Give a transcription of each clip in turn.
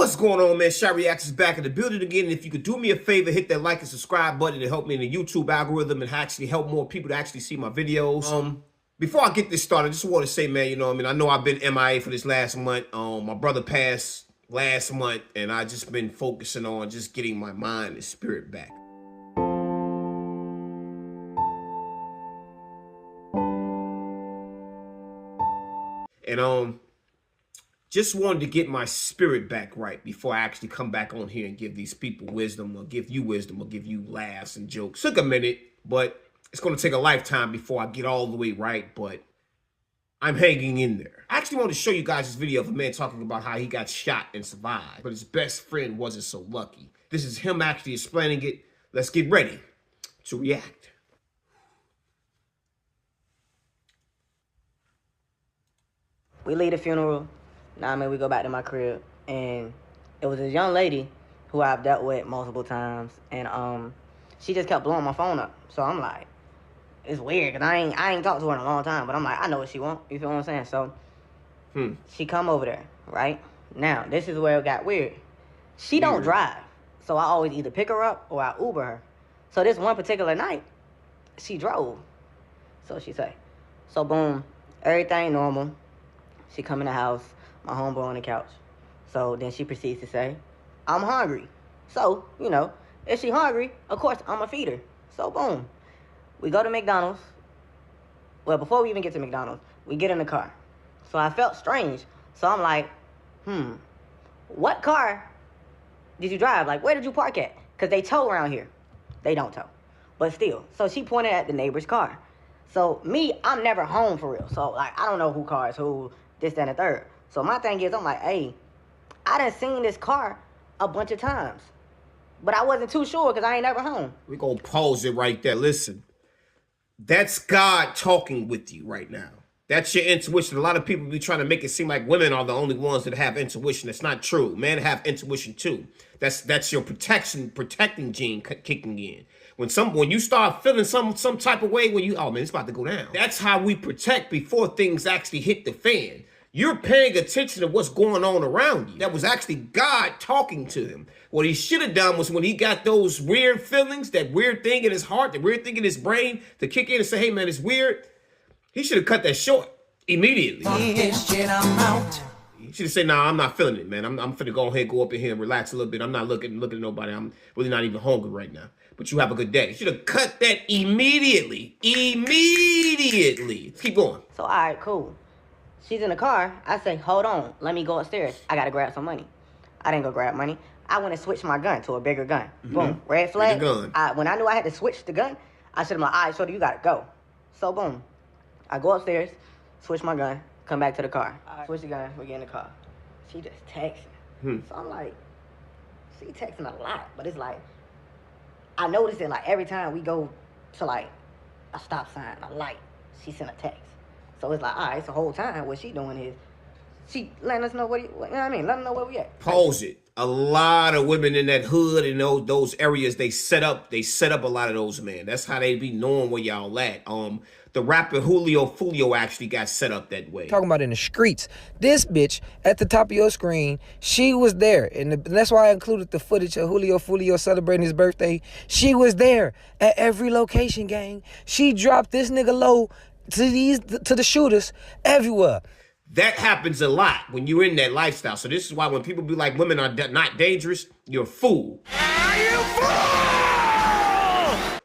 What's going on, man? Shy Reacts is back in the building again. And if you could do me a favor, hit that like and subscribe button to help me in the YouTube algorithm and actually help more people to actually see my videos. Before I get this started, I just want to say, man, you know what I mean? I know I've been MIA for this last month. My brother passed last month, and I just been focusing on just getting my mind and spirit back. And just wanted to get my spirit back right before I actually come back on here and give these people wisdom or give you laughs and jokes. Took a minute, but it's going to take a lifetime before I get all the way right, but I'm hanging in there. I actually want to show you guys this video of a man talking about how he got shot and survived, but his best friend wasn't so lucky. This is him actually explaining it. Let's get ready to react. We leave the funeral. Now, I mean, we go back to my crib, and it was this young lady who I've dealt with multiple times, and she just kept blowing my phone up. So I'm like, it's weird, because I ain't talked to her in a long time, but I'm like, I know what she want. You feel what I'm saying? So she come over there, right? Now, this is where it got weird. She don't drive, so I always either pick her up or I Uber her. So this one particular night, she drove. So she say. So boom, everything normal. She come in the house. My homeboy on the couch. So then she proceeds to say, I'm hungry. So, you know, if she hungry, of course, I'm going to feed her. So, boom. We go to McDonald's. Well, before we even get to McDonald's, we get in the car. So I felt strange. So I'm like, what car did you drive? Like, where did you park at? Because they tow around here. They don't tow. But still. So she pointed at the neighbor's car. So me, I'm never home for real. So, like, I don't know who car is who, this, that, and the third. So my thing is, I'm like, hey, I done seen this car a bunch of times. But I wasn't too sure because I ain't never home. We're going to pause it right there. Listen, that's God talking with you right now. That's your intuition. A lot of people be trying to make it seem like women are the only ones that have intuition. That's not true. Men have intuition too. That's your protecting gene kicking in. When you start feeling some type of way, oh man, it's about to go down. That's how we protect before things actually hit the fan. You're paying attention to what's going on around you. That was actually God talking to him. What he should have done was when he got those weird feelings, that weird thing in his heart, the weird thing in his brain to kick in and say, hey man, it's weird. He should have cut that short immediately. He should have said, nah, I'm not feeling it, man. I'm finna go ahead, go up in here and relax a little bit. I'm not looking at nobody. I'm really not even hungry right now. But you have a good day. You should have cut that immediately. Immediately. Let's keep going. So, all right, cool. She's in the car. I say, hold on. Let me go upstairs. I got to grab some money. I didn't go grab money. I went and switched my gun to a bigger gun. Boom. Red flag. Gun. When I knew I had to switch the gun, I said, all right, shorty, you got to go. So, boom. I go upstairs, switch my gun, come back to the car. Switch the gun, we get in the car. She just texting. So I'm like, she texting a lot. But it's like, I noticed it like every time we go to like a stop sign, a light, she sent a text. So it's like, all right, the whole time what she doing is she letting us know you know what I mean? Let them know where we at. Pause it. A lot of women in that hood and those areas, they set up a lot of those men. That's how they be knowing where y'all at. The rapper Julio actually got set up that way. Talking about in the streets. This bitch at the top of your screen, she was there. And that's why I included the footage of Julio celebrating his birthday. She was there at every location, gang. She dropped this nigga low to the shooters everywhere. That happens a lot when you're in that lifestyle. So this is why when people be like, women are not dangerous, you're a fool. Are you fool?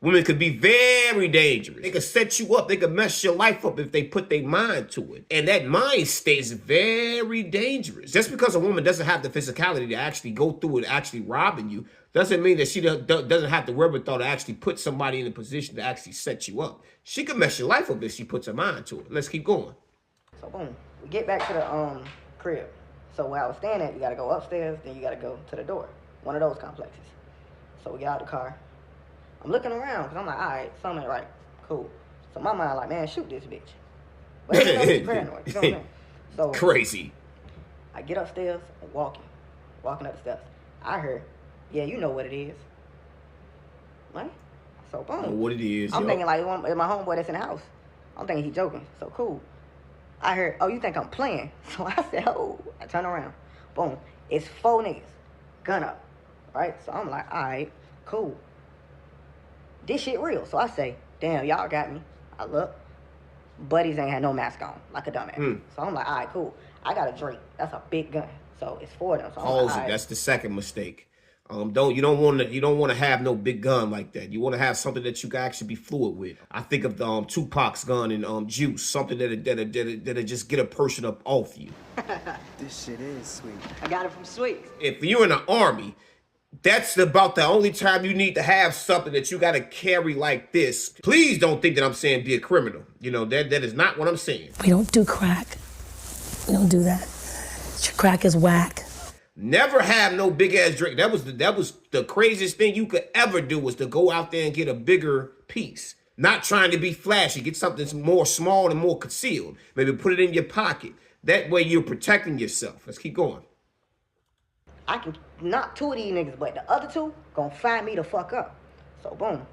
Women could be very dangerous. They could set you up. They could mess your life up if they put their mind to it. And that mind state is very dangerous. Just because a woman doesn't have the physicality to actually go through it, actually robbing you, doesn't mean that she doesn't have the wherewithal to actually put somebody in a position to actually set you up. She could mess your life up if she puts her mind to it. Let's keep going. So boom, we get back to the crib. So where I was staying at, you gotta go upstairs, then you gotta go to the door. One of those complexes. So we get out the car. I'm looking around, because I'm like, all right, something ain't right. Cool. So my mind like, man, shoot this bitch. But you know, I'm paranoid, you know what I mean? So crazy. I get upstairs and walking up the steps. I heard, yeah, you know what it is. What? So boom. Know what it is, I'm thinking like, it's my homeboy that's in the house. I'm thinking he joking. So cool. I heard, oh, you think I'm playing? So I said, oh, I turn around. Boom. It's 4 niggas, gun up, right? So I'm like, all right, cool. This shit real. So I say, damn, y'all got me. I look, buddies ain't had no mask on, like a dumbass. So I'm like, all right, cool. I got a Drake. That's a big gun. So it's 4 of them. So I'm like, all right. That's the second mistake. You don't want to have no big gun like that. You want to have something that you can actually be fluid with. I think of the Tupac's gun and Juice, something that'll just get a person up off you. This shit is sweet. I got it from Sweet. If you're in the army, that's about the only time you need to have something that you got to carry like this. Please don't think that I'm saying be a criminal. You know, that is not what I'm saying. We don't do crack. We don't do that. Your crack is whack. Never have no big ass drink. That was the craziest thing you could ever do, was to go out there and get a bigger piece. Not trying to be flashy. Get something more small and more concealed. Maybe put it in your pocket. That way you're protecting yourself. Let's keep going. I can knock 2 of these niggas, but the other 2 gonna find me the fuck up. So boom.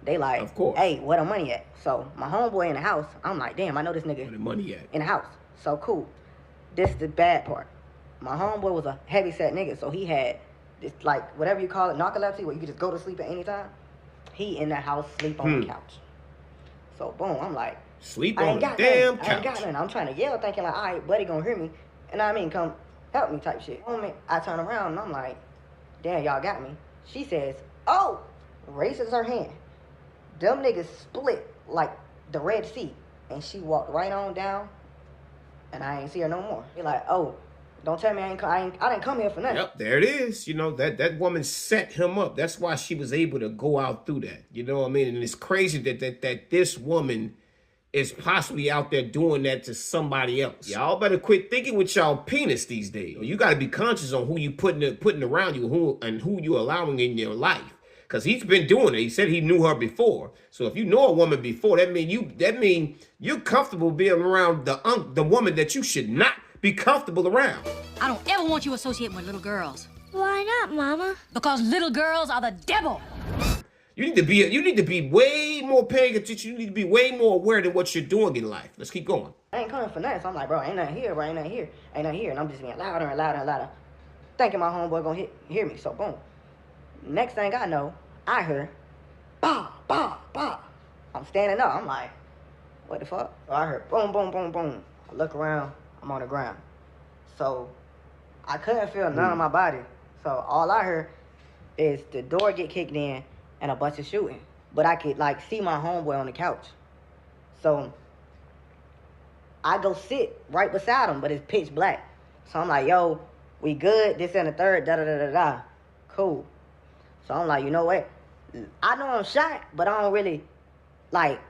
They like, of course. Hey, where the money at? So my homeboy in the house, I'm like, damn, I know this nigga Where the money at? in the house. So cool. This is the bad part. My homeboy was a heavy set nigga, so he had this, like, whatever you call it, narcolepsy, where you can just go to sleep at any time. He in the house, sleep on the couch. So boom, I'm like, sleep on the damn couch. I ain't got nothing. I'm trying to yell, thinking like, all right, buddy gonna hear me, and I mean, come help me type shit. Moment I turn around and I'm like, damn, y'all got me. She says, oh, raises her hand. Them niggas split like the Red Sea, and she walked right on down, and I ain't see her no more. Be like, oh, don't tell me I didn't come here for nothing. Yep, there it is. You know, that woman set him up. That's why she was able to go out through that. You know what I mean? And it's crazy that this woman is possibly out there doing that to somebody else. Y'all better quit thinking with y'all penis these days. You got to be conscious on who you putting around you, who you allowing in your life. Because he's been doing it. He said he knew her before. So if you know a woman before, that mean you're comfortable being around the woman that you should not be comfortable around. I don't ever want you associating with little girls. Why not, Mama? Because little girls are the devil. You need to be way more paying attention. You need to be way more aware than what you're doing in life. Let's keep going. I ain't coming for nothing. So I'm like, bro, ain't nothing here, bro, ain't nothing here. Ain't nothing here. And I'm just being louder and louder and louder, thinking my homeboy gonna hear me. So boom. Next thing I know, I heard, bah, bah, bah. I'm standing up. I'm like, what the fuck? So I heard boom, boom, boom, boom. I look around. I'm on the ground. So I couldn't feel none of my body. So all I heard is the door get kicked in and a bunch of shooting. But I could like see my homeboy on the couch. So I go sit right beside him, but it's pitch black. So I'm like, yo, we good? This and the third, da-da-da-da-da. Cool. So I'm like, you know what? I know I'm shot, but I don't really, like,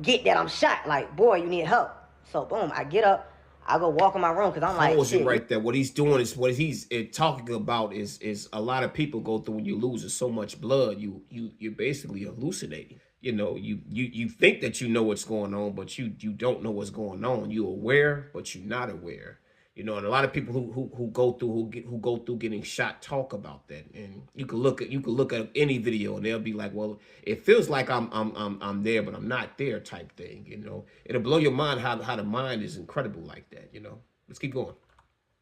get that I'm shot. Like, boy, you need help. So boom, I get up. I go walk in my room because I'm like, shit. Right there. What he's doing is what he's talking about is a lot of people go through when you lose so much blood. You're basically hallucinating. You know, you think that you know what's going on, but you don't know what's going on. You're aware, but you're not aware. You know, and a lot of people who go through getting shot talk about that. And you can look at any video and they'll be like, well, it feels like I'm there, but I'm not there type thing. You know, it'll blow your mind how the mind is incredible like that. You know, let's keep going.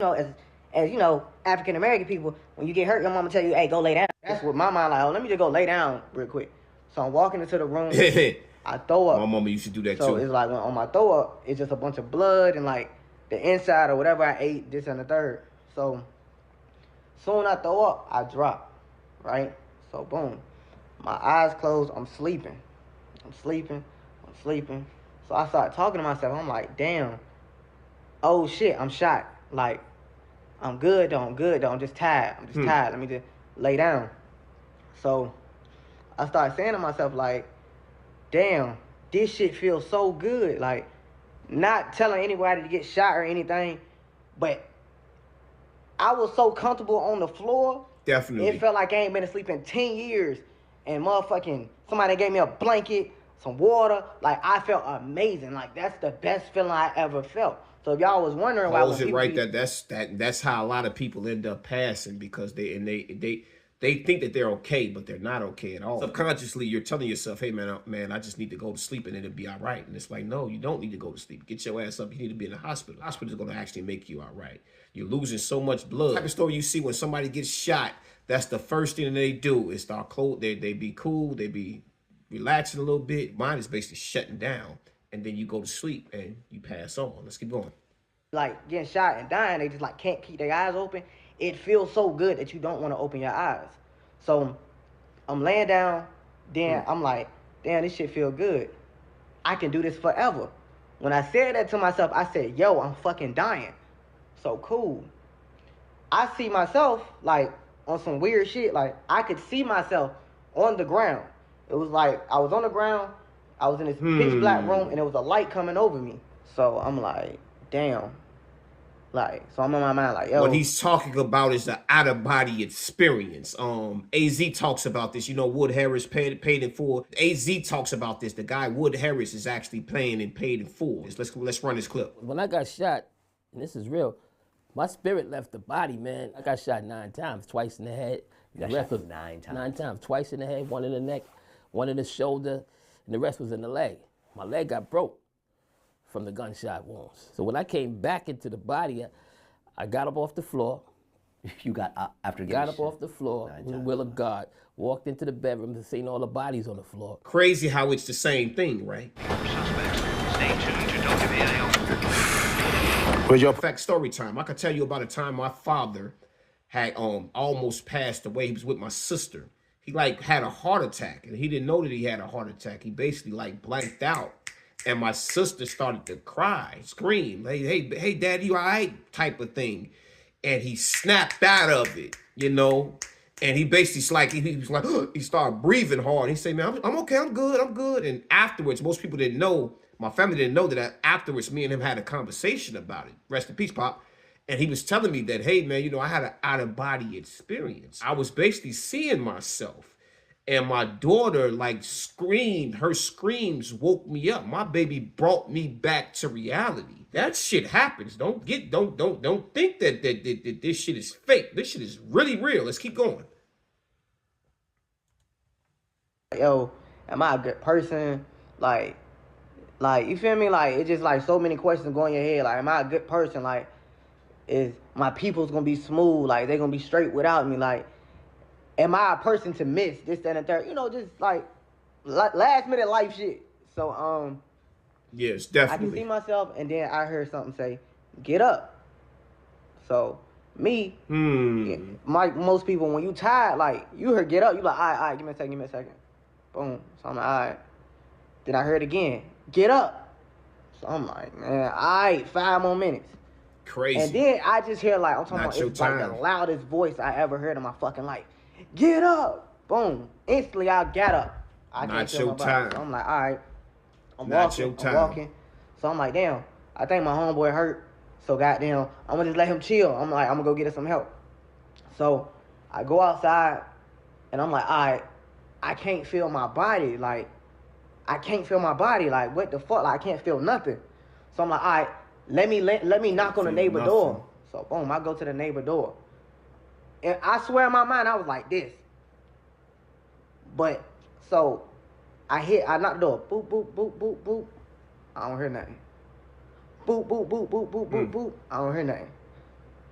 You know, as you know, African American people, when you get hurt, your mama tell you, hey, go lay down. That's what my mind like. Oh, let me just go lay down real quick. So I'm walking into the room. I throw up. My mama used to do that too. So it's like when on my throw up, it's just a bunch of blood and like the inside or whatever I ate, this and the third. So soon I throw up, I drop, right? So boom, my eyes closed, I'm sleeping. So I start talking to myself, I'm like, damn, oh shit, I'm shot. Like, I'm good though, I'm just tired, let me just lay down. So I start saying to myself like, damn, this shit feels so good, like, not telling anybody to get shot or anything, but I was so comfortable on the floor. Definitely. It felt like I ain't been asleep in 10 years. And motherfucking somebody gave me a blanket, some water. Like, I felt amazing. Like, that's the best feeling I ever felt. So if y'all was wondering why was it right that that's how a lot of people end up passing, because they They think that they're okay, but they're not okay at all. Subconsciously, you're telling yourself, hey, man, I just need to go to sleep and it'll be all right. And it's like, no, you don't need to go to sleep. Get your ass up. You need to be in the hospital. The hospital is going to actually make you all right. You're losing so much blood. The type of story you see when somebody gets shot, that's the first thing that they do is start cold. They be cool. They be relaxing a little bit. Mine is basically shutting down. And then you go to sleep and you pass on. Let's keep going. Like getting shot and dying, they just like can't keep their eyes open. It feels so good that you don't want to open your eyes. So I'm laying down, then I'm like, damn, this shit feel good. I can do this forever. When I said that to myself, I said, yo, I'm fucking dying. So cool. I see myself like on some weird shit. Like I could see myself on the ground. It was like I was on the ground, I was in this pitch black room, and there was a light coming over me. So I'm like, damn. Like, so I'm in my mind like, yo. What he's talking about is the out-of-body experience. AZ talks about this. You know, Wood Harris paid in full. AZ talks about this. The guy Wood Harris is actually playing and paid in full. Let's run this clip. When I got shot, and this is real, my spirit left the body, man. I got shot 9 times, twice in the head. You got shot 9 times? 9 times, twice in the head, 1 in the neck, 1 in the shoulder, and the rest was in the leg. My leg got broke from the gunshot wounds. So when I came back into the body, I got up off the floor. You got up after getting Got up off the floor with the will of God, walked into the bedroom and seen all the bodies on the floor. Crazy how it's the same thing, right? Where's your fact story time? I could tell you about a time my father had almost passed away. He was with my sister. He like had a heart attack, and he didn't know that he had a heart attack. He basically like blanked out. And my sister started to cry, scream, hey, Dad, you all right? Type of thing. And he snapped out of it, you know? And he basically, he was like, he started breathing hard. He said, man, I'm okay, I'm good. And afterwards, most people didn't know, my family didn't know that afterwards, me and him had a conversation about it. Rest in peace, Pop. And he was telling me that, hey, man, you know, I had an out-of-body experience. I was basically seeing myself. And my daughter like screamed, her screams woke me up. My baby brought me back to reality. That shit happens. Don't think that this shit is fake. This shit is really real. Let's keep going. Yo, am I a good person? Like, you feel me? Like, it's just like so many questions go in your head. Like, am I a good person? Like, is my people's gonna be smooth? Like, they gonna be straight without me? Like, am I a person to miss this, that, and third? You know, just like last minute life shit. So, yes, definitely. I can see myself, and then I heard something say, "Get up." So me, most people, when you tired, like you heard "get up," you like, all right, give me a second. Boom. So I'm like, all right. Then I heard again, "Get up." So I'm like, man, all right, 5 more minutes. Crazy. And then I just hear like, I'm talking Not about, your it's like the time. loudest voice I ever heard in my fucking life. Get up! Boom! Instantly, I got up. I Not can't feel your my body. time. So I'm like, all right. I'm Not your walking. time. I'm walking. So I'm like, damn. I think my homeboy hurt. So goddamn, I'm gonna just let him chill. I'm like, I'm gonna go get us some help. So I go outside, and I'm like, all right. I can't feel my body. Like, I can't feel my body. Like, what the fuck? Like, I can't feel nothing. So I'm like, all right. Let me knock on the neighbor door. So boom, I go to the neighbor door. And I swear in my mind, I was like this. But, so, I knocked the door. Boop, boop, boop, boop, boop. I don't hear nothing. Boop, boop, boop, boop, boop, boop, boop. I don't hear nothing.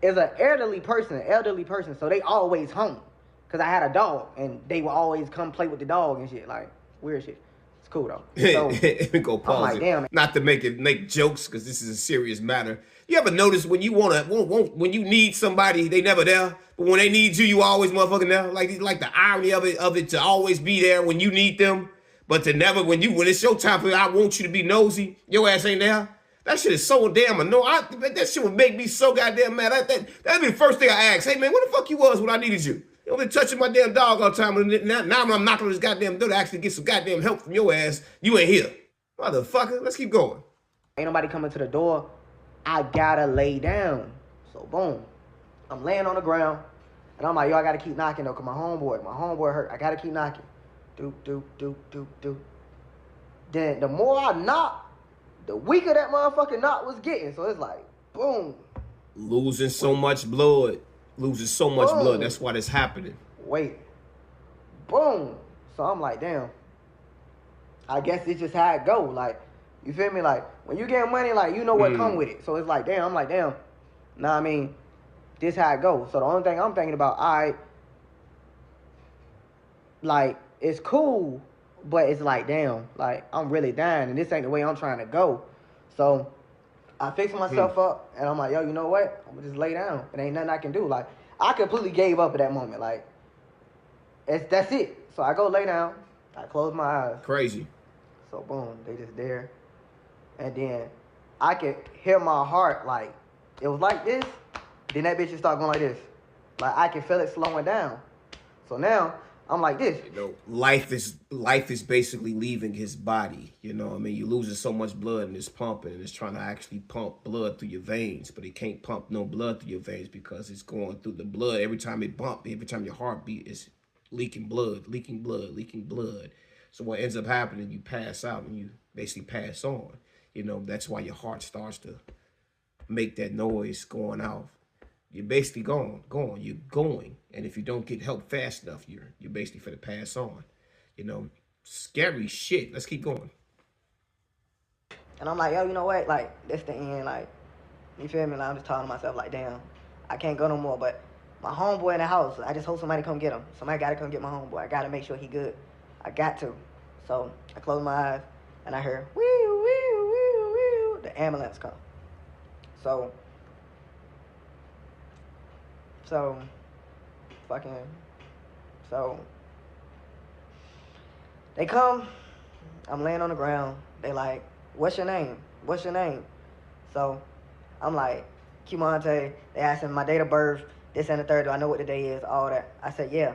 It's an elderly person, so they always home. Because I had a dog, and they would always come play with the dog and shit. Like, weird shit. It's cool, though. So, Let me go pause I'm like, it. damn. Not to make jokes, because this is a serious matter. You ever notice when you when you need somebody, they never there, but when they need you, you always motherfucking there? Like the irony of it to always be there when you need them, but to never when it's your time. I want you to be nosy. Your ass ain't there. That shit is so damn annoying. That shit would make me so goddamn mad. That'd be the first thing I ask. Hey man, where the fuck you was when I needed you? You been touching my damn dog all the time, and now when I'm knocking on this goddamn door to actually get some goddamn help from your ass, you ain't here. Motherfucker, let's keep going. Ain't nobody coming to the door. I gotta lay down. So boom, I'm laying on the ground, and I'm like, yo, I gotta keep knocking though, cause my homeboy hurt. I gotta keep knocking. Do. Then the more I knock, the weaker that motherfucking knock was getting. So it's like, boom. Losing so much blood. That's why this happening. wait. Boom. So I'm like, damn. I guess it's just how it go. Like, you feel me? Like, when you get money, like, you know what come with it. So it's like, damn. I'm like, damn. Nah, I mean, this how it goes. So the only thing I'm thinking about, like, it's cool, but it's like, damn, like, I'm really dying, and this ain't the way I'm trying to go. So I fix myself up, and I'm like, yo, you know what? I'm gonna just lay down. It ain't nothing I can do. Like, I completely gave up at that moment. Like, that's it. So I go lay down. I close my eyes. Crazy. So boom, they just there. And then I could hear my heart, like, it was like this. Then that bitch just start going like this. Like, I can feel it slowing down. So now I'm like this. You know, life is basically leaving his body. You know what I mean? You're losing so much blood and it's pumping, and it's trying to actually pump blood through your veins, but it can't pump no blood through your veins because it's going through the blood. Every time it bump, every time your heartbeat is leaking blood, leaking blood, leaking blood. So what ends up happening, you pass out and you basically pass on. You know, that's why your heart starts to make that noise going off. You're basically you're going. And if you don't get help fast enough, you're basically finna pass on. You know, scary shit. Let's keep going. And I'm like, yo, you know what? Like, this the end. Like, you feel me? Like, I'm just talking to myself, like, damn, I can't go no more. But my homeboy in the house, I just hope somebody come get him. Somebody got to come get my homeboy. I got to make sure he good. I got to. So I close my eyes, and I hear, wee, wee, wee, wee. The ambulance come. So they come. I'm laying on the ground. They like, what's your name? What's your name? So I'm like, Q1lled. They asking my date of birth, this and the third. Do I know what the day is? All that. I said, yeah.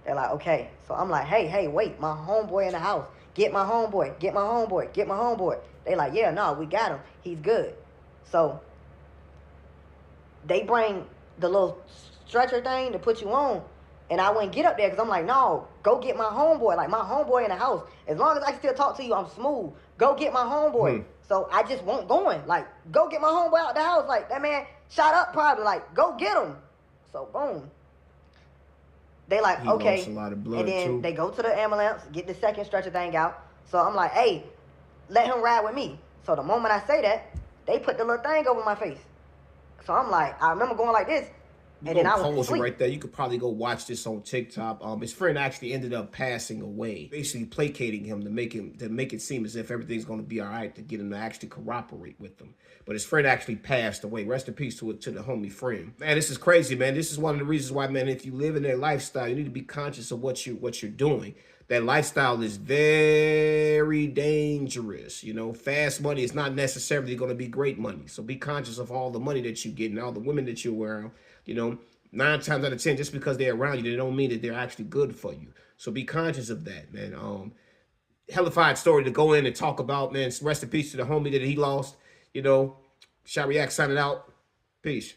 They're like, okay. So I'm like, hey, wait, my homeboy in the house. Get my homeboy, get my homeboy, get my homeboy. They like, yeah, no, we got him. He's good. So they bring the little stretcher thing to put you on, and I wouldn't get up there because I'm like, no, go get my homeboy. Like, my homeboy in the house. As long as I can still talk to you, I'm smooth. Go get my homeboy. So I just won't going. Like, go get my homeboy out the house. Like, that man shot up probably. Like, go get him. So boom. They like, He okay. lost a lot of blood, and then too. they go to the ambulance, get the second stretcher thing out. So I'm like, hey, let him ride with me. So the moment I say that, they put the little thing over my face. So I'm like, I remember going like this, and then I was pause it asleep. right there. You could probably go watch this on TikTok. His friend actually ended up passing away, basically placating him to make it seem as if everything's going to be all right, to get him to actually cooperate with them. But his friend actually passed away. Rest in peace to the homie friend. Man, this is crazy, man. This is one of the reasons why, man, if you live in that lifestyle, you need to be conscious of what you're doing. That lifestyle is very dangerous. You know, fast money is not necessarily going to be great money. So be conscious of all the money that you get and all the women that you're around. You know, 9 times out of 10, just because they're around you, they don't mean that they're actually good for you. So be conscious of that, man. Hellified story to go in and talk about, man. Rest in peace to the homie that he lost. You know, Shariak signing out. Peace.